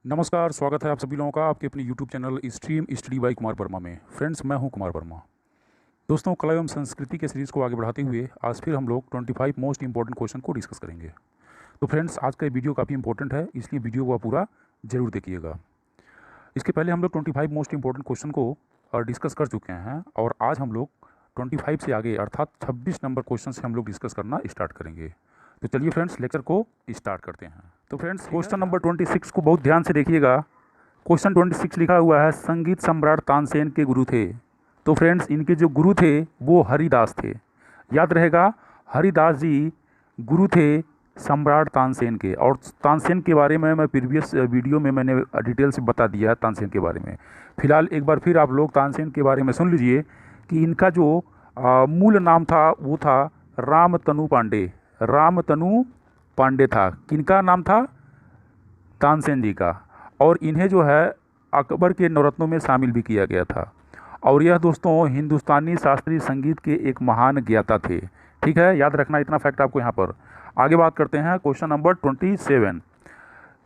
नमस्कार, स्वागत है आप सभी लोगों का आपके अपने YouTube channel stream study by Kumar Verma में। फ्रेंड्स, मैं हूं कुमार वर्मा। दोस्तों, कला एवं संस्कृति के सीरीज़ को आगे बढ़ाते हुए आज फिर हम लोग 25 मोस्ट इंपॉर्टेंट क्वेश्चन को डिस्कस करेंगे। तो फ्रेंड्स, आज का ये वीडियो काफ़ी इंपॉर्टेंट है, इसलिए वीडियो को आप पूरा जरूर देखिएगा। इसके पहले हम लोग 25 मोस्ट इंपॉर्टेंट क्वेश्चन को डिस्कस कर चुके हैं और आज हम लोग 25 से आगे अर्थात 26 नंबर क्वेश्चन से हम लोग डिस्कस करना स्टार्ट करेंगे। तो चलिए फ्रेंड्स, लेक्चर को स्टार्ट करते हैं। तो फ्रेंड्स, क्वेश्चन नंबर 26 को बहुत ध्यान से देखिएगा। क्वेश्चन 26 लिखा हुआ है, संगीत सम्राट तानसेन के गुरु थे। तो फ्रेंड्स, इनके जो गुरु थे वो हरिदास थे। याद रहेगा, हरिदास जी गुरु थे सम्राट तानसेन के। और तानसेन के बारे में मैं प्रीवियस वीडियो में मैंने डिटेल से बता दिया है तानसेन के बारे में। फिलहाल एक बार फिर आप लोग तानसेन के बारे में सुन लीजिए कि इनका जो मूल नाम था वो था रामतनु पांडे। रामतनु पांडे था। किनका नाम था? तानसेन जी का। और इन्हें जो है अकबर के नवरत्नों में शामिल भी किया गया था। और यह दोस्तों हिंदुस्तानी शास्त्रीय संगीत के एक महान ज्ञाता थे। ठीक है, याद रखना इतना फैक्ट आपको यहाँ पर। आगे बात करते हैं क्वेश्चन नंबर 27।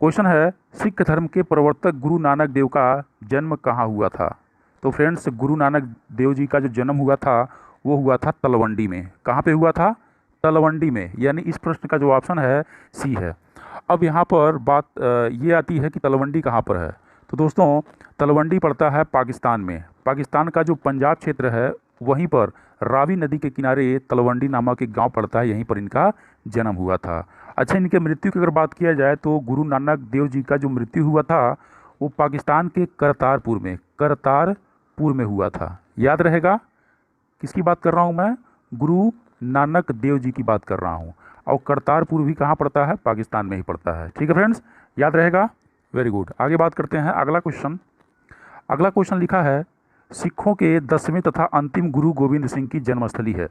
क्वेश्चन है, सिख धर्म के प्रवर्तक गुरु नानक देव का जन्म कहाँ हुआ था? तो फ्रेंड्स, गुरु नानक देव जी का जो जन्म हुआ था वो हुआ था तलवंडी में। कहाँ पे हुआ था? तलवंडी में। यानी इस प्रश्न का जो ऑप्शन है सी है। अब यहाँ पर बात ये आती है कि तलवंडी कहाँ पर है। तो दोस्तों, तलवंडी पड़ता है पाकिस्तान में। पाकिस्तान का जो पंजाब क्षेत्र है वहीं पर रावी नदी के किनारे तलवंडी नामक एक गांव पड़ता है, यहीं पर इनका जन्म हुआ था। अच्छा, इनके मृत्यु की अगर बात किया जाए तो गुरु नानक देव जी का जो मृत्यु हुआ था वो पाकिस्तान के करतारपुर में हुआ था। याद रहेगा किसकी बात कर रहा हूँ मैं? गुरु नानक देव जी की बात कर रहा हूँ। और करतारपुर भी कहाँ पड़ता है? पाकिस्तान में ही पड़ता है। ठीक है फ्रेंड्स, याद रहेगा। Very good. आगे बात करते हैं अगला क्वेश्चन। अगला क्वेश्चन लिखा है, सिखों के 10वें तथा अंतिम गुरु गोविंद सिंह की जन्मस्थली है।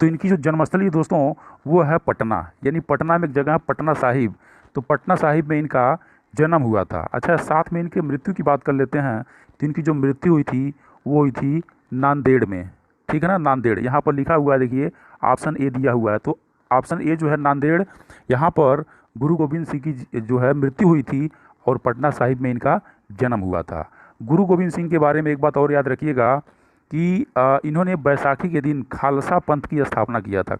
तो इनकी जो जन्मस्थली दोस्तों वो है पटना। यानी पटना में एक जगह है पटना साहिब। तो पटना साहिब में इनका जन्म हुआ था। अच्छा, साथ में इनके मृत्यु की बात कर लेते हैं। तो इनकी जो मृत्यु हुई थी वो हुई थी नांदेड़ में। ठीक है ना, नांदेड़ यहाँ पर लिखा हुआ है, देखिए ऑप्शन ए दिया हुआ है। तो ऑप्शन ए जो है नांदेड़, यहाँ पर गुरु गोविंद सिंह की जो है मृत्यु हुई थी और पटना साहिब में इनका जन्म हुआ था। गुरु गोविंद सिंह के बारे में एक बात और याद रखिएगा कि इन्होंने बैसाखी के दिन खालसा पंथ की स्थापना किया था।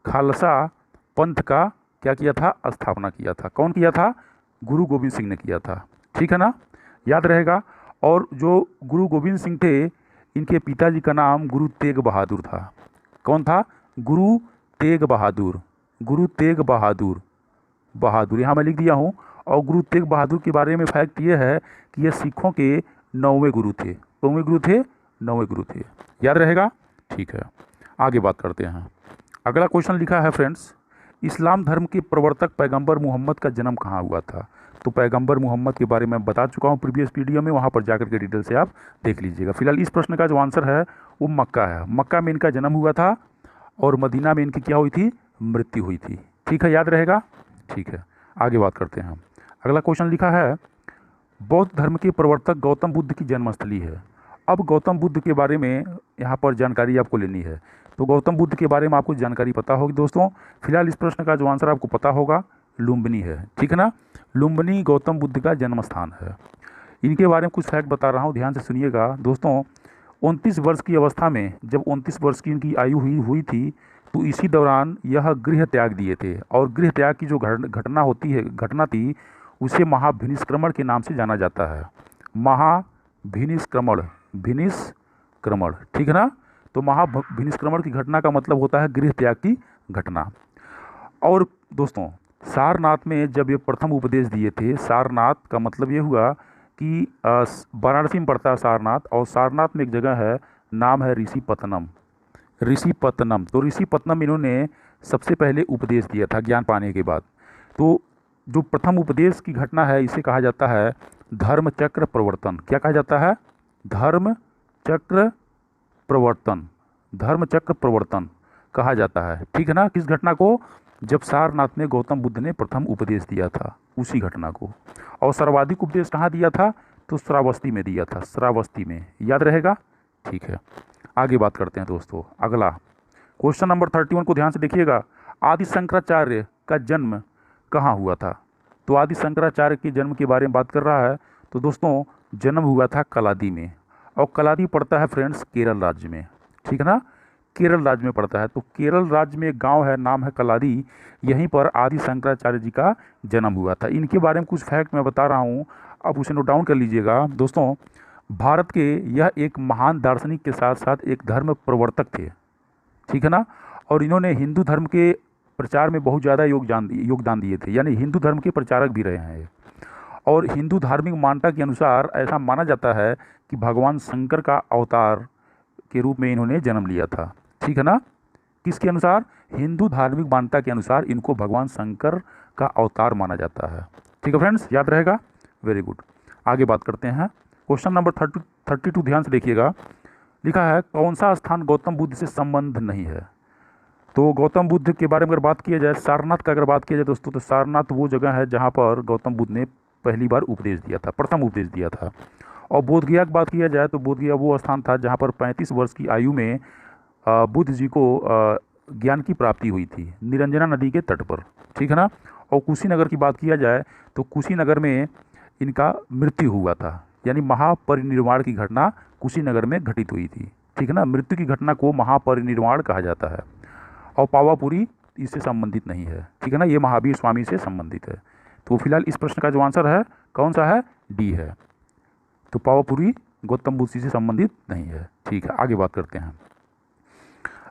खालसा पंथ का क्या किया था? स्थापना किया था। कौन किया था? गुरु गोविंद सिंह ने किया था। ठीक है ना, याद रहेगा। और जो गुरु गोविंद सिंह थे, इनके पिताजी का नाम गुरु तेग बहादुर था। कौन था? गुरु तेग बहादुर। गुरु तेग बहादुर यहाँ मैं लिख दिया हूँ। और गुरु तेग बहादुर के बारे में फैक्ट ये है कि ये सिखों के 9वें गुरु थे। कौनवें गुरु थे? 9वें गुरु थे। याद रहेगा। ठीक है, आगे बात करते हैं। अगला क्वेश्चन लिखा है फ्रेंड्स, इस्लाम धर्म के प्रवर्तक पैगंबर मोहम्मद का जन्म कहाँ हुआ था? तो पैगंबर मोहम्मद के बारे में बता चुका हूँ प्रीवियस वीडियो में, वहाँ पर जाकर के डिटेल से आप देख लीजिएगा। फिलहाल इस प्रश्न का जो आंसर है वो मक्का है। मक्का में इनका जन्म हुआ था और मदीना में इनकी क्या हुई थी? मृत्यु हुई थी। ठीक है, याद रहेगा। ठीक है, आगे बात करते हैं। अगला क्वेश्चन लिखा है, बौद्ध धर्म के प्रवर्तक गौतम बुद्ध की जन्मस्थली है। अब गौतम बुद्ध के बारे में यहाँ पर जानकारी आपको लेनी है। तो गौतम बुद्ध के बारे में आपको जानकारी पता होगी दोस्तों। फिलहाल इस प्रश्न का जो आंसर आपको पता होगा लुम्बिनी है। ठीक है ना, लुम्बिनी गौतम बुद्ध का जन्म स्थान है। इनके बारे में कुछ फैक्ट बता रहा हूँ, ध्यान से सुनिएगा दोस्तों। 29 वर्ष की अवस्था में, जब 29 वर्ष की इनकी आयु हुई थी, तो इसी दौरान यह गृह त्याग दिए थे। और गृह त्याग की जो घटना थी उसे महाभिनिष्क्रमण के नाम से जाना जाता है। महाभिनिष्क्रमण, भिनिष्क्रमण। ठीक है ना, तो महाभिनिष्क्रमण की घटना का मतलब होता है गृह त्याग की घटना। और दोस्तों, सारनाथ में जब ये प्रथम उपदेश दिए थे, सारनाथ का मतलब ये हुआ कि वाराणसी में पड़ता है सारनाथ, और सारनाथ में एक जगह है, नाम है ऋषिपत्तनम। तो ऋषिपत्तनम में इन्होंने सबसे पहले उपदेश दिया था ज्ञान पाने के बाद। तो जो प्रथम उपदेश की घटना है इसे कहा जाता है धर्म चक्र प्रवर्तन। क्या कहा जाता है? धर्म चक्र प्रवर्तन कहा जाता है। ठीक है ना, किस घटना को? जब सारनाथ में गौतम बुद्ध ने प्रथम उपदेश दिया था उसी घटना को। और सर्वाधिक उपदेश कहाँ दिया था? तो श्रावस्ती में दिया था, श्रावस्ती में। याद रहेगा। ठीक है, आगे बात करते हैं दोस्तों। अगला क्वेश्चन नंबर 31 को ध्यान से देखिएगा। आदि शंकराचार्य का जन्म कहाँ हुआ था? तो आदि शंकराचार्य के जन्म के बारे में बात कर रहा है। तो दोस्तों जन्म हुआ था कलादी में, और कलादी पड़ता है फ्रेंड्स केरल राज्य में, ठीक है ना, केरल राज्य में पड़ता है। तो केरल राज्य में एक गांव है, नाम है कलादी, यहीं पर आदि शंकराचार्य जी का जन्म हुआ था। इनके बारे में कुछ फैक्ट मैं बता रहा हूँ, आप उसे नोट डाउन कर लीजिएगा। दोस्तों भारत के यह एक महान दार्शनिक के साथ साथ एक धर्म प्रवर्तक थे, ठीक है ना, और इन्होंने हिंदू धर्म के प्रचार में बहुत ज़्यादा योगदान दिए थे, यानी हिंदू धर्म के प्रचारक भी रहे हैं ये। और हिंदू धार्मिक मान्यता के अनुसार ऐसा माना जाता है कि भगवान शंकर का अवतार के रूप में इन्होंने जन्म लिया था, ठीक है ना। किसके अनुसार? हिंदू धार्मिक मान्यता के अनुसार इनको भगवान शंकर का अवतार माना जाता है, ठीक है फ्रेंड्स, याद रहेगा। वेरी गुड, आगे बात करते हैं। क्वेश्चन नंबर 32 ध्यान से देखिएगा। लिखा है कौन सा स्थान गौतम बुद्ध से संबंध नहीं है। तो गौतम बुद्ध के बारे में अगर बात किया जाए, सारनाथ का अगर बात किया जाए दोस्तों, तो सारनाथ वो जगह है जहाँ पर गौतम बुद्ध ने पहली बार उपदेश दिया था, प्रथम उपदेश दिया था। और बोध गया की बात किया जाए तो बोध गया वो स्थान था जहाँ पर 35 वर्ष की आयु में बुद्ध जी को ज्ञान की प्राप्ति हुई थी, निरंजना नदी के तट पर, ठीक है ना। और कुशीनगर की बात किया जाए तो कुशीनगर में इनका मृत्यु हुआ था, यानी महापरिनिर्वाण की घटना कुशीनगर में घटित हुई थी, ठीक है ना। मृत्यु की घटना को महापरिनिर्वाण कहा जाता है। और पावापुरी इससे संबंधित नहीं है, ठीक है ना, ये महावीर स्वामी से संबंधित है। तो फिलहाल इस प्रश्न का जो आंसर है कौन सा है? डी है। तो पावापुरी गौतम बुद्ध से संबंधित नहीं है, ठीक है। आगे बात करते हैं।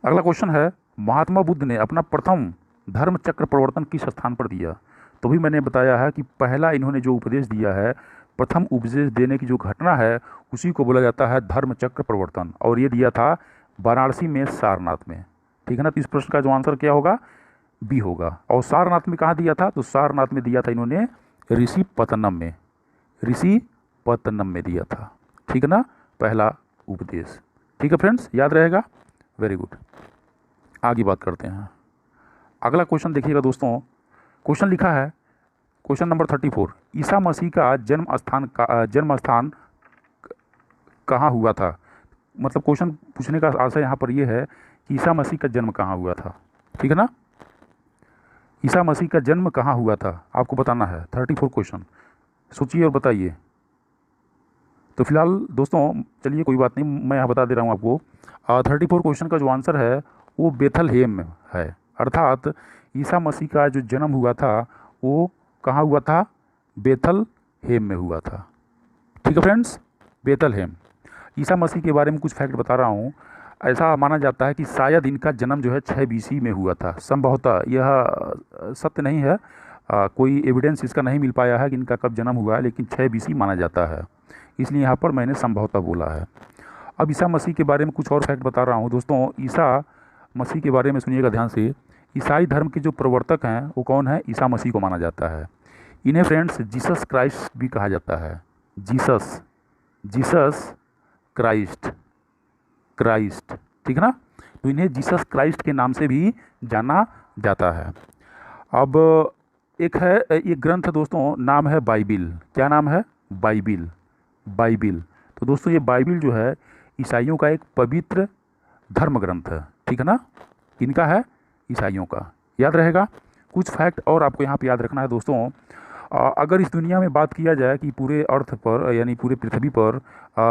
अगला क्वेश्चन है महात्मा बुद्ध ने अपना प्रथम धर्म चक्र प्रवर्तन किस स्थान पर दिया। तो भी मैंने बताया है कि पहला इन्होंने जो उपदेश दिया है, प्रथम उपदेश देने की जो घटना है उसी को बोला जाता है धर्म चक्र प्रवर्तन, और ये दिया था वाराणसी में, सारनाथ में, ठीक है ना। तो इस प्रश्न का जो आंसर क्या होगा? बी होगा। और सारनाथ में कहाँ दिया था? तो सारनाथ में दिया था इन्होंने ऋषिपतनम में, ऋषिपतनम में दिया था, ठीक है ना, पहला उपदेश, ठीक है फ्रेंड्स, याद रहेगा। वेरी गुड, आगे बात करते हैं। अगला क्वेश्चन देखिएगा दोस्तों। क्वेश्चन लिखा है क्वेश्चन नंबर 34, ईसा मसीह का जन्म स्थान कहाँ हुआ था। मतलब क्वेश्चन पूछने का आशय यहाँ पर यह है कि ईसा मसीह का जन्म कहाँ हुआ था, ठीक है ना। ईसा मसीह का जन्म कहाँ हुआ था आपको बताना है। 34 क्वेश्चन, सोचिए और बताइए। तो फिलहाल दोस्तों चलिए कोई बात नहीं, मैं यहाँ बता दे रहा हूँ आपको। 34 क्वेश्चन का जो आंसर है वो बेथलहेम में है, अर्थात ईसा मसीह का जो जन्म हुआ था वो कहाँ हुआ था? बेथलहेम में हुआ था, ठीक है फ्रेंड्स, बेथलहेम। ईसा मसीह के बारे में कुछ फैक्ट बता रहा हूँ। ऐसा माना जाता है कि शायद इनका जन्म जो है 6 BC में हुआ था, संभवतः, यह सत्य नहीं है, कोई एविडेंस इसका नहीं मिल पाया है कि इनका कब जन्म हुआ है, लेकिन 6 BC माना जाता है, इसलिए यहाँ पर मैंने संभवतः बोला है। अब ईसा मसीह के बारे में कुछ और फैक्ट बता रहा हूँ दोस्तों। ईसा मसीह के बारे में सुनिएगा ध्यान से। ईसाई धर्म के जो प्रवर्तक हैं वो कौन है? ईसा मसीह को माना जाता है। इन्हें फ्रेंड्स जीसस क्राइस्ट भी कहा जाता है, जीसस क्राइस्ट, ठीक है ना। तो इन्हें जीसस क्राइस्ट के नाम से भी जाना जाता है। अब एक है ये ग्रंथ है दोस्तों, नाम है बाइबिल। क्या नाम है? बाइबिल। तो दोस्तों ये बाइबिल जो है ईसाइयों का एक पवित्र धर्म ग्रंथ है, ठीक है ना। इनका है ईसाइयों का, याद रहेगा। कुछ फैक्ट और आपको यहाँ पे याद रखना है दोस्तों। अगर इस दुनिया में बात किया जाए कि पूरे अर्थ पर यानी पूरे पृथ्वी पर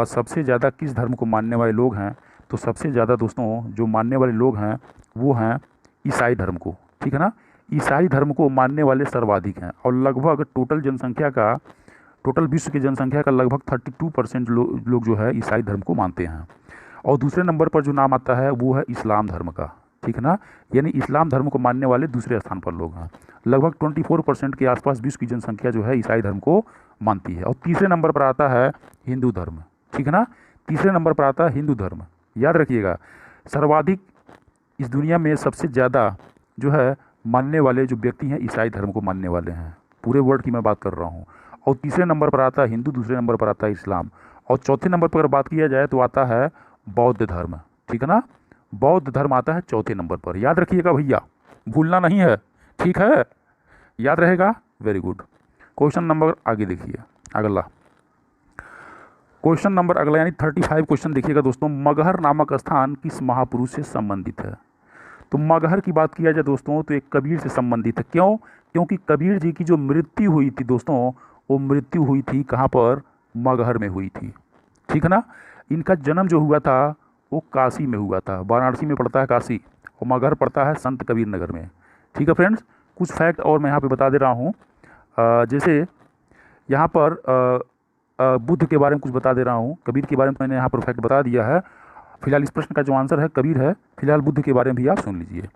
सबसे ज़्यादा किस धर्म को मानने वाले लोग हैं, तो सबसे ज़्यादा दोस्तों जो मानने वाले लोग हैं वो हैं ईसाई धर्म को, ठीक है ना। ईसाई धर्म को मानने वाले सर्वाधिक हैं, और लगभग टोटल विश्व की जनसंख्या का लगभग 32% लोग जो है ईसाई धर्म को मानते हैं। और दूसरे नंबर पर जो नाम आता है वो है इस्लाम धर्म का, ठीक है ना, यानी इस्लाम धर्म को मानने वाले दूसरे स्थान पर लोग हैं। लगभग 24% के आसपास विश्व की जनसंख्या जो है ईसाई धर्म को मानती है। और तीसरे नंबर पर आता है हिंदू धर्म, ठीक है ना, तीसरे नंबर पर आता है हिंदू धर्म। याद रखिएगा, सर्वाधिक इस दुनिया में सबसे ज़्यादा जो है मानने वाले जो व्यक्ति हैं ईसाई धर्म को मानने वाले हैं, पूरे वर्ल्ड की मैं बात कर रहा हूँ। और तीसरे नंबर पर आता है हिंदू, दूसरे नंबर पर आता है इस्लाम, और चौथे नंबर पर अगर बात किया जाए तो आता है बौद्ध धर्म, ठीक है ना। बौद्ध धर्म आता है चौथे नंबर पर, याद रखिएगा भैया, भूलना नहीं है, ठीक है, याद रहेगा। Very good. क्वेश्चन नंबर आगे देखिए, अगला क्वेश्चन नंबर अगला यानी 35 क्वेश्चन देखिएगा दोस्तों। मगहर नामक स्थान किस महापुरुष से संबंधित है। तो मगहर की बात किया जाए दोस्तों तो एक कबीर से संबंधित है। क्यों? क्योंकि कबीर जी की जो मृत्यु हुई थी दोस्तों, वो मृत्यु हुई थी कहाँ पर? मगहर में हुई थी। ठीक है ना। इनका जन्म जो हुआ था वो काशी में हुआ था। वाराणसी में पड़ता है काशी, और मगहर पड़ता है संत कबीर नगर में। ठीक है फ्रेंड्स, कुछ फैक्ट और मैं यहाँ पे बता दे रहा हूँ। जैसे यहाँ पर बुद्ध के बारे में कुछ बता दे रहा हूँ। कबीर के बारे में मैंने यहाँ पर फैक्ट बता दिया है। फिलहाल इस प्रश्न का जो आंसर है कबीर है। फिलहाल बुद्ध के बारे में भी आप सुन लीजिए।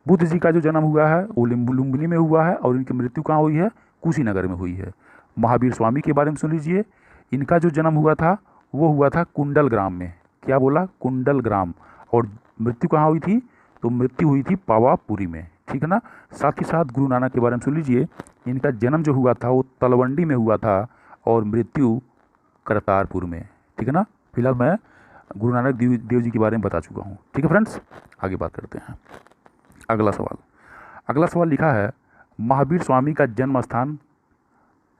बुद्ध जी का जो जन्म हुआ है वो लुम्बिनी में हुआ है, और इनकी मृत्यु कहाँ हुई है? कुशीनगर में हुई है। महावीर स्वामी के बारे में सुन लीजिए। इनका जो जन्म हुआ था वो हुआ था कुंडल ग्राम में। क्या बोला? कुंडल ग्राम। और मृत्यु कहाँ हुई थी? तो मृत्यु हुई थी पावापुरी में। ठीक है ना। साथ ही साथ गुरु नानक के बारे में सुन लीजिए। इनका जन्म जो हुआ था वो तलवंडी में हुआ था, और मृत्यु करतारपुर में। ठीक है ना। फिलहाल मैं गुरु नानक देव जी के बारे में बता चुका हूँ। ठीक है फ्रेंड्स, आगे बात करते हैं। अगला सवाल। अगला सवाल लिखा है, महावीर स्वामी का जन्म स्थान,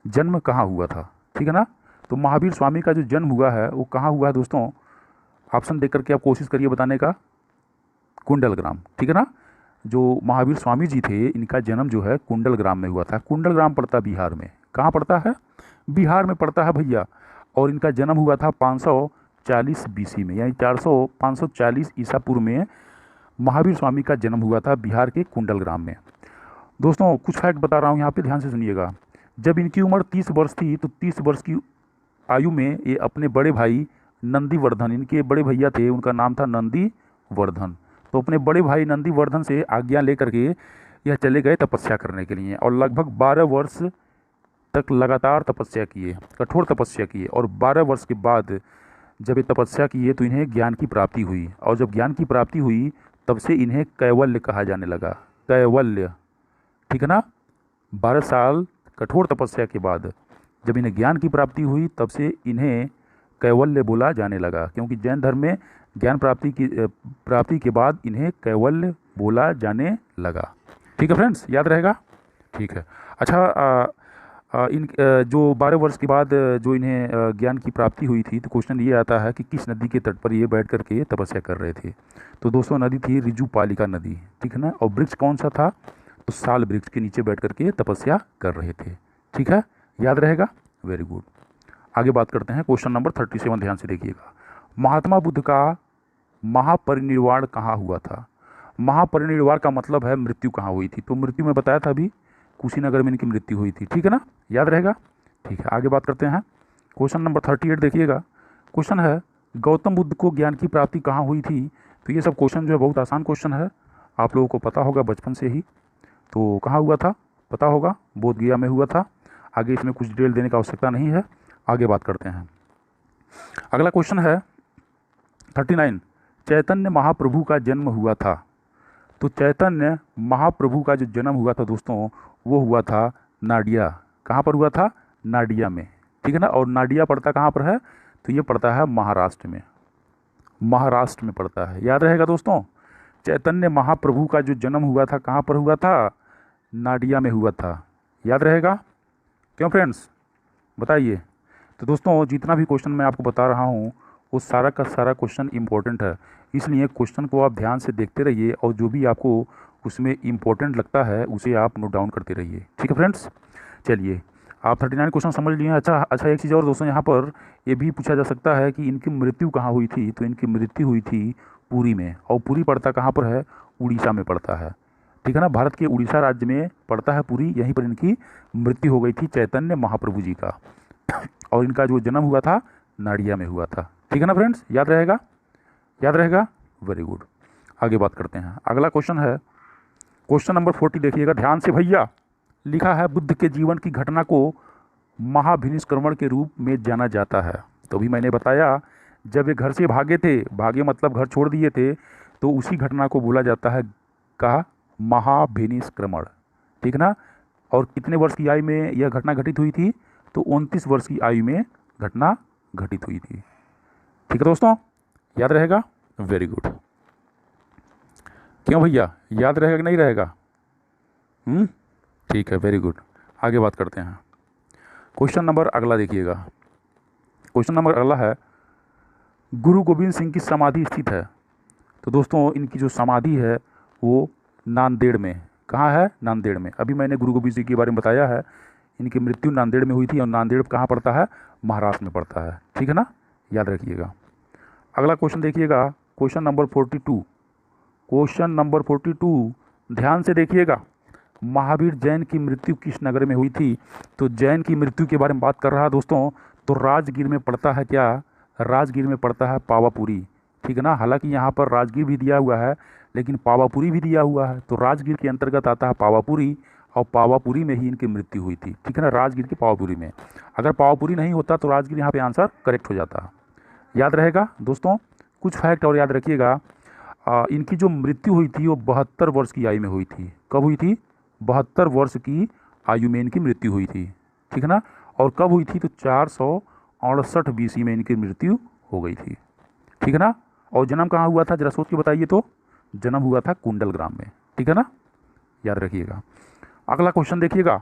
जन्म कहाँ हुआ था? ठीक है ना। तो महावीर स्वामी का जो जन्म हुआ है वो कहाँ हुआ है दोस्तों? ऑप्शन देख करके आप कोशिश करिए बताने का। कुंडल ग्राम। ठीक है ना। जो महावीर स्वामी जी थे इनका जन्म जो है कुंडल ग्राम में हुआ था। कुंडल ग्राम पड़ता है बिहार में। कहाँ पड़ता है? बिहार में पड़ता है भैया। और इनका जन्म हुआ था 540 बीसी में, यानी 540 ईसा पूर्व में महावीर स्वामी का जन्म हुआ था बिहार के कुंडल ग्राम में। दोस्तों कुछ फैक्ट बता रहा हूँ यहाँ पे, ध्यान से सुनिएगा। जब इनकी उम्र 30 वर्ष थी तो 30 वर्ष की आयु में ये अपने बड़े भाई नंदीवर्धन, इनके बड़े भैया थे, उनका नाम था नंदीवर्धन, तो अपने बड़े भाई नंदीवर्धन से आज्ञा लेकर के यह चले गए तपस्या करने के लिए। और लगभग 12 वर्ष तक लगातार तपस्या किए, कठोर तपस्या किए। और 12 वर्ष के बाद जब ये तपस्या किए तो इन्हें ज्ञान की प्राप्ति हुई। और जब ज्ञान की प्राप्ति हुई तब से इन्हें कैवल्य कहा जाने लगा। कैवल्य। ठीक है ना। 12 साल कठोर तपस्या के बाद जब इन्हें ज्ञान की प्राप्ति हुई तब से इन्हें कैवल्य बोला जाने लगा, क्योंकि जैन धर्म में ज्ञान प्राप्ति के बाद इन्हें कैवल्य बोला जाने लगा। ठीक है फ्रेंड्स, याद रहेगा। ठीक है। अच्छा, जो 12 वर्ष के बाद जो इन्हें ज्ञान की प्राप्ति हुई थी, तो क्वेश्चन ये आता है कि किस नदी के तट पर ये बैठ करके तपस्या कर रहे थे? तो दोस्तों नदी थी ऋजुपालिका नदी। ठीक है ना। और वृक्ष कौन सा था? तो साल वृक्ष के नीचे बैठ करके तपस्या कर रहे थे। ठीक है, याद रहेगा। Very good. आगे बात करते हैं। क्वेश्चन नंबर 37, ध्यान से देखिएगा। महात्मा बुद्ध का महापरिनिर्वाण कहाँ हुआ था? महापरिनिर्वाण का मतलब है मृत्यु कहाँ हुई थी। तो मृत्यु में बताया था अभी, कुशीनगर में इनकी मृत्यु हुई थी। ठीक है ना, याद रहेगा। ठीक है, आगे बात करते हैं। क्वेश्चन नंबर 38 देखिएगा। क्वेश्चन है, गौतम बुद्ध को ज्ञान की प्राप्ति कहाँ हुई थी? तो ये सब क्वेश्चन जो है बहुत आसान क्वेश्चन है, आप लोगों को पता होगा बचपन से ही। तो कहाँ हुआ था पता होगा, बोध गया में हुआ था। आगे इसमें कुछ डिटेल देने की आवश्यकता नहीं है। आगे बात करते हैं। अगला क्वेश्चन है 39, चैतन्य महाप्रभु का जन्म हुआ था। तो चैतन्य महाप्रभु का जो जन्म हुआ था दोस्तों, वो हुआ था नाडिया। कहाँ पर हुआ था? नाडिया में। ठीक है ना। और नाडिया पड़ता कहाँ पर है? तो ये पड़ता है महाराष्ट्र में। महाराष्ट्र में पड़ता है, याद रहेगा दोस्तों। चैतन्य महाप्रभु का जो जन्म हुआ था कहाँ पर हुआ था? नाडिया में हुआ था, याद रहेगा। क्यों फ्रेंड्स, बताइए। तो दोस्तों जितना भी क्वेश्चन मैं आपको बता रहा हूँ वो सारा का सारा क्वेश्चन इंपॉर्टेंट है, इसलिए क्वेश्चन को आप ध्यान से देखते रहिए, और जो भी आपको उसमें इंपॉर्टेंट लगता है उसे आप नोट डाउन करते रहिए। ठीक है फ्रेंड्स, चलिए आप 39 क्वेश्चन समझ लिए। अच्छा, एक चीज़ और दोस्तों, यहाँ पर ये भी पूछा जा सकता है कि इनकी मृत्यु कहाँ हुई थी। तो इनकी मृत्यु हुई थी पुरी में। और पुरी पड़ता कहाँ पर है? उड़ीसा में पड़ता है। ठीक है ना। भारत के उड़ीसा राज्य में पड़ता है पुरी, यहीं पर इनकी मृत्यु हो गई थी चैतन्य महाप्रभु जी का। और इनका जो जन्म हुआ था नाडिया में हुआ था। ठीक है ना फ्रेंड्स, याद रहेगा। याद रहेगा, वेरी गुड। आगे बात करते हैं। अगला क्वेश्चन है क्वेश्चन नंबर 40, देखिएगा ध्यान से भैया। लिखा है, बुद्ध के जीवन की घटना को महाभिनिष्क्रमण के रूप में जाना जाता है। तो भी मैंने बताया, जब ये घर से भागे थे, भागे मतलब घर छोड़ दिए थे, तो उसी घटना को बोला जाता है का महाभिनिष्क्रमण। ठीक ना। और कितने वर्ष की आयु में यह घटना घटित हुई थी? तो 29 वर्ष की आयु में घटना घटित हुई थी। ठीक है दोस्तों, याद रहेगा। Very good. क्यों भैया, याद रहेगा कि नहीं रहेगा? ठीक है, वेरी गुड। आगे बात करते हैं। क्वेश्चन नंबर अगला देखिएगा। क्वेश्चन नंबर अगला है, गुरु गोविंद सिंह की समाधि स्थित है। तो दोस्तों इनकी जो समाधि है वो नांदेड़ में। कहाँ है? नांदेड़ में। अभी मैंने गुरु गोबिंद सिंह के बारे में बताया है, इनकी मृत्यु नांदेड़ में हुई थी, और नांदेड़ कहाँ पड़ता है? महाराष्ट्र में पड़ता है। ठीक है ना, याद रखिएगा। अगला क्वेश्चन देखिएगा, क्वेश्चन नंबर 42। क्वेश्चन नंबर 42 ध्यान से देखिएगा। महावीर जैन की मृत्यु किस नगर में हुई थी? तो जैन की मृत्यु के बारे में बात कर रहा है दोस्तों, तो राजगीर में पड़ता है। क्या? राजगीर में पड़ता है पावापुरी। ठीक है ना, हालांकि यहाँ पर राजगीर भी दिया हुआ है, लेकिन पावापुरी भी दिया हुआ है, तो राजगीर के अंतर्गत आता है पावापुरी, और पावापुरी में ही इनकी मृत्यु हुई थी। ठीक है ना, राजगीर की पावापुरी में। अगर पावापुरी नहीं होता तो राजगीर यहाँ पे आंसर करेक्ट हो जाता। याद रहेगा दोस्तों। कुछ फैक्ट और याद रखिएगा। इनकी जो मृत्यु हुई थी वो 72 वर्ष की आयु में हुई थी। कब हुई थी? 72 वर्ष की आयु में इनकी मृत्यु हुई थी। ठीक है ना, और कब हुई थी? तो 468 BC में इनकी मृत्यु हो गई थी। ठीक है ना, और जन्म कहाँ हुआ था? जरा सोच के बताइए। तो जन्म हुआ था कुंडल ग्राम में। ठीक है ना, याद रखिएगा। अगला क्वेश्चन देखिएगा,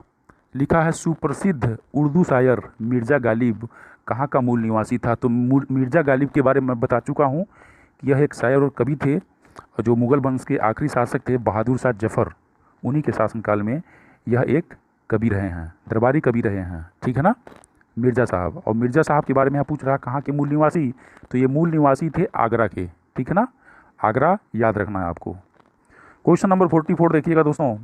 लिखा है सुप्रसिद्ध उर्दू शायर मिर्ज़ा गालिब कहाँ का मूल निवासी था? तो मिर्ज़ा गालिब के बारे में बता चुका हूँ कि यह एक शायर और कवि थे, जो मुग़ल वंश के आखिरी शासक थे बहादुर शाह जफ़र, उन्हीं के शासनकाल में यह एक कवि रहे हैं, दरबारी कवि रहे हैं। ठीक है ना, मिर्ज़ा साहब। और मिर्ज़ा साहब के बारे में यहाँ पूछ रहा कहाँ के मूल निवासी? तो ये मूल निवासी थे आगरा के। ठीक है ना, आगरा याद रखना है आपको। क्वेश्चन नंबर 44 देखिएगा दोस्तों,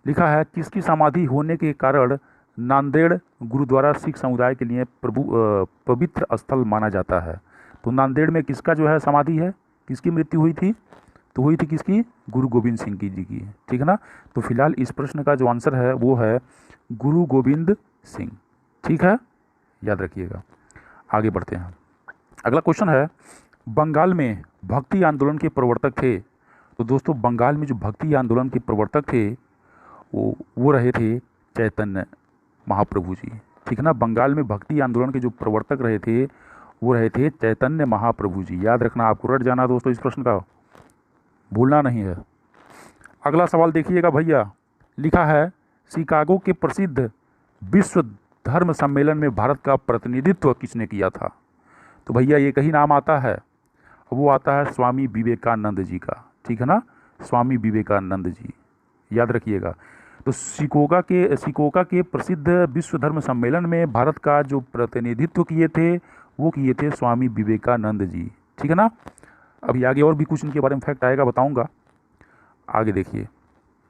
लिखा है किसकी समाधि होने के कारण नांदेड़ गुरुद्वारा सिख समुदाय के लिए पवित्र स्थल माना जाता है? तो नांदेड़ में किसका जो है समाधि है, किसकी मृत्यु हुई थी? तो हुई थी किसकी? गुरु गोविंद सिंह जी की। ठीक है ना, तो फिलहाल इस प्रश्न का जो आंसर है वो है गुरु गोविंद सिंह। ठीक है, याद रखिएगा। आगे बढ़ते हैं। अगला क्वेश्चन है, बंगाल में भक्ति आंदोलन के प्रवर्तक थे। तो दोस्तों बंगाल में जो भक्ति आंदोलन के प्रवर्तक थे वो रहे थे चैतन्य महाप्रभु जी। ठीक है ना, बंगाल में भक्ति आंदोलन के जो प्रवर्तक रहे थे वो रहे थे चैतन्य महाप्रभु जी। याद रखना, आपको रट जाना दोस्तों, इस प्रश्न का भूलना नहीं है। अगला सवाल देखिएगा भैया, लिखा है शिकागो के प्रसिद्ध विश्व धर्म सम्मेलन में भारत का प्रतिनिधित्व किसने किया था? तो भैया एक ही नाम आता है, वो आता है स्वामी विवेकानंद जी का। ठीक है ना, स्वामी विवेकानंद जी, याद रखिएगा। तो शिकागो के प्रसिद्ध विश्व धर्म सम्मेलन में भारत का जो प्रतिनिधित्व किए थे वो किए थे स्वामी विवेकानंद जी। ठीक है ना, अभी आगे और भी कुछ इनके बारे में फैक्ट आएगा, बताऊंगा। आगे देखिए,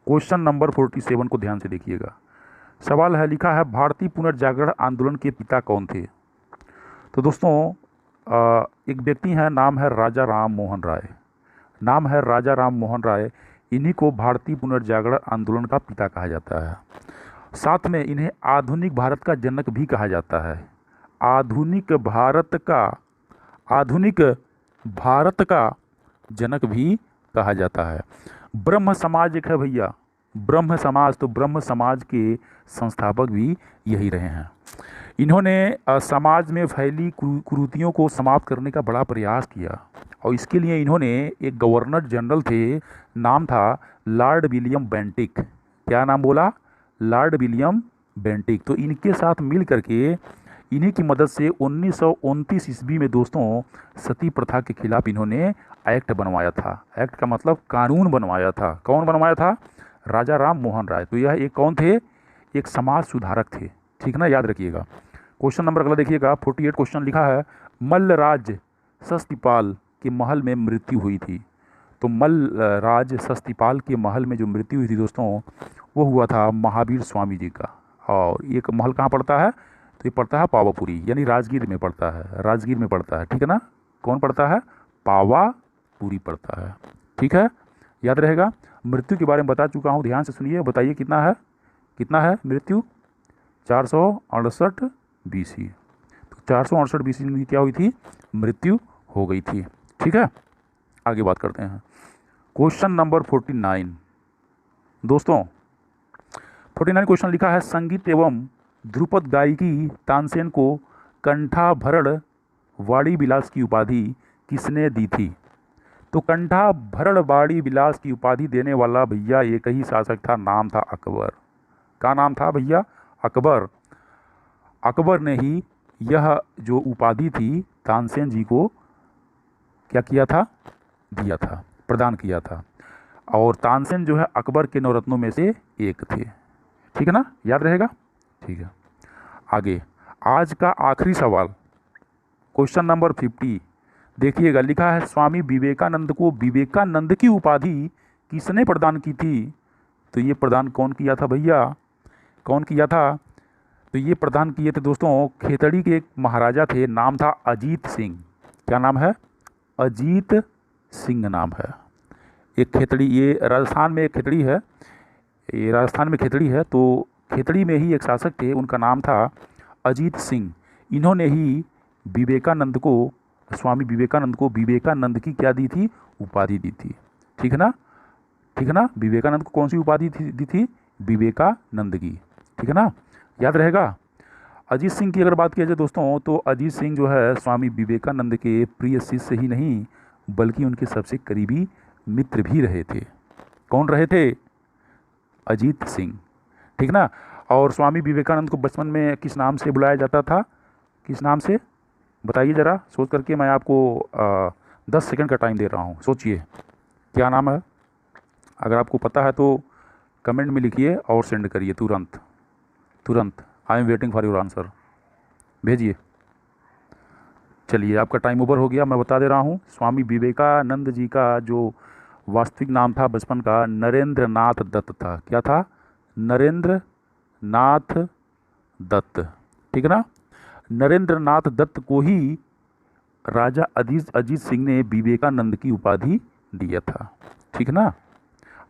क्वेश्चन नंबर 47 को ध्यान से देखिएगा। सवाल है, लिखा है भारतीय पुनर्जागरण आंदोलन के पिता कौन थे? तो दोस्तों एक व्यक्ति है, नाम है राजा राम मोहन राय। नाम है राजा राम मोहन राय। इन्हीं को भारतीय पुनर्जागरण आंदोलन का पिता कहा जाता है। साथ में इन्हें आधुनिक भारत का जनक भी कहा जाता है। आधुनिक भारत का जनक भी कहा जाता है। ब्रह्म समाज एक है भैया, ब्रह्म समाज, तो ब्रह्म समाज के संस्थापक भी यही रहे हैं। इन्होंने समाज में फैली कुरीतियों को समाप्त करने का बड़ा प्रयास किया, और इसके लिए इन्होंने एक गवर्नर जनरल थे, नाम था लॉर्ड विलियम बेंटिक। क्या नाम बोला? Lord William Bentinck. तो इनके साथ मिल करके, इन्हीं की मदद से 1929 ईस्वी में दोस्तों सती प्रथा के खिलाफ इन्होंने एक्ट बनवाया था। एक्ट का मतलब कानून बनवाया था। कौन बनवाया था? राजा राम मोहन राय। तो यह एक कौन थे? एक समाज सुधारक थे। ठीक ना, याद रखिएगा। क्वेश्चन नंबर अगला देखिएगा, 48 क्वेश्चन लिखा है मल्लराज सस्तीपाल के महल में मृत्यु हुई थी। तो मल्लराज सस्तीपाल के महल में जो मृत्यु हुई थी दोस्तों वो हुआ था महावीर स्वामी जी का। और ये महल कहाँ पड़ता है? तो ये पड़ता है पावापुरी, यानी राजगीर में पड़ता है। राजगीर में पड़ता है। ठीक है ना, कौन पड़ता है? पावापुरी पड़ता है। ठीक है, याद रहेगा। मृत्यु के बारे में बता चुका हूँ, ध्यान से सुनिए, बताइए कितना है? कितना है मृत्यु? 468 BC। तो 468 BC में क्या हुई थी? मृत्यु हो गई थी। ठीक है, आगे बात करते हैं। क्वेश्चन नंबर 49 दोस्तों, 49 क्वेश्चन लिखा है संगीत एवं ध्रुपद गायकी तानसेन को कंठाभरण वाणी विलास की उपाधि किसने दी थी? तो कंठाभरण वाणी विलास की उपाधि देने वाला भैया एक ही शासक था, नाम था अकबर। क्या नाम था भैया? अकबर। अकबर ने ही यह जो उपाधि थी तानसेन जी को क्या किया था? दिया था, प्रदान किया था। और तानसेन जो है अकबर के नवरत्नों में से एक थे। ठीक है ना, याद रहेगा। ठीक है, आगे आज का आखिरी सवाल, क्वेश्चन नंबर 50। देखिएगा, लिखा है स्वामी विवेकानंद को विवेकानंद की उपाधि किसने प्रदान की थी? तो ये प्रदान कौन किया था भैया, कौन किया था? तो ये प्रदान किए थे दोस्तों खेतड़ी के एक महाराजा थे, नाम था अजीत सिंह। क्या नाम है? अजीत सिंह नाम है। एक खेतड़ी, ये राजस्थान में एक खेतड़ी है, ये राजस्थान में खेतड़ी है। तो खेतड़ी में ही एक शासक थे, उनका नाम था अजीत सिंह। इन्होंने ही विवेकानंद को, स्वामी विवेकानंद को विवेकानंद की क्या दी थी? उपाधि दी थी। ठीक है ना, ठीक है ना। विवेकानंद को कौन सी उपाधि दी थी? विवेकानंद की। ठीक है ना, याद रहेगा। अजीत सिंह की अगर बात किया जाए दोस्तों, तो अजीत सिंह जो है स्वामी विवेकानंद के प्रिय शिष्य ही नहीं बल्कि उनके सबसे करीबी मित्र भी रहे थे। कौन रहे थे? अजीत सिंह। ठीक ना। और स्वामी विवेकानंद को बचपन में किस नाम से बुलाया जाता था? किस नाम से? बताइए ज़रा सोच करके, मैं आपको 10 सेकंड का टाइम दे रहा हूँ, सोचिए क्या नाम है। अगर आपको पता है तो कमेंट में लिखिए और सेंड करिए तुरंत तुरंत। I am waiting for your answer, भेजिए। चलिए, आपका टाइम ओवर हो गया। मैं बता दे रहा हूँ, स्वामी विवेकानंद जी का जो वास्तविक नाम था बचपन का, नरेंद्र नाथ दत्त था। क्या था? नरेंद्र नाथ दत्त। ठीक है ना। नरेंद्र नाथ दत्त को ही राजा अजीत सिंह ने विवेकानंद की उपाधि दिया था। ठीक है ना।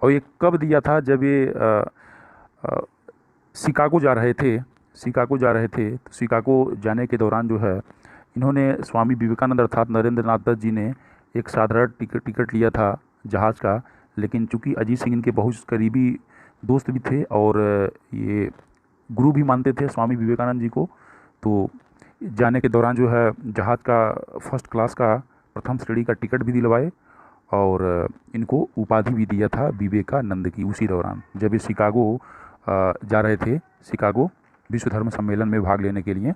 और ये कब दिया था? जब ये शिकागो जा रहे थे, शिकागो जा रहे थे। तो शिकागो जाने के दौरान जो है, इन्होंने स्वामी विवेकानंद अर्थात नरेंद्र नाथ दत्त जी ने एक साधारण टिकट लिया था जहाज़ का। लेकिन चूंकि अजीत सिंह इनके बहुत करीबी दोस्त भी थे और ये गुरु भी मानते थे स्वामी विवेकानंद जी को, तो जाने के दौरान जो है जहाज़ का फर्स्ट क्लास का प्रथम श्रेणी का टिकट भी दिलवाए और इनको उपाधि भी दिया था विवेकानंद की। उसी दौरान जब ये शिकागो जा रहे थे, शिकागो विश्व धर्म सम्मेलन में भाग लेने के लिए,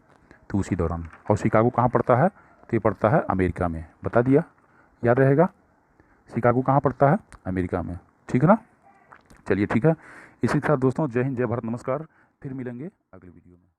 तो उसी दौरान। और शिकागो कहाँ पड़ता है? तो ये पड़ता है अमेरिका में। बता दिया, याद रहेगा। शिकागो कहाँ पड़ता है? अमेरिका में। ठीक है ना। चलिए ठीक है, इसी के साथ दोस्तों जय हिंद, जय भारत, नमस्कार। फिर मिलेंगे अगले वीडियो में।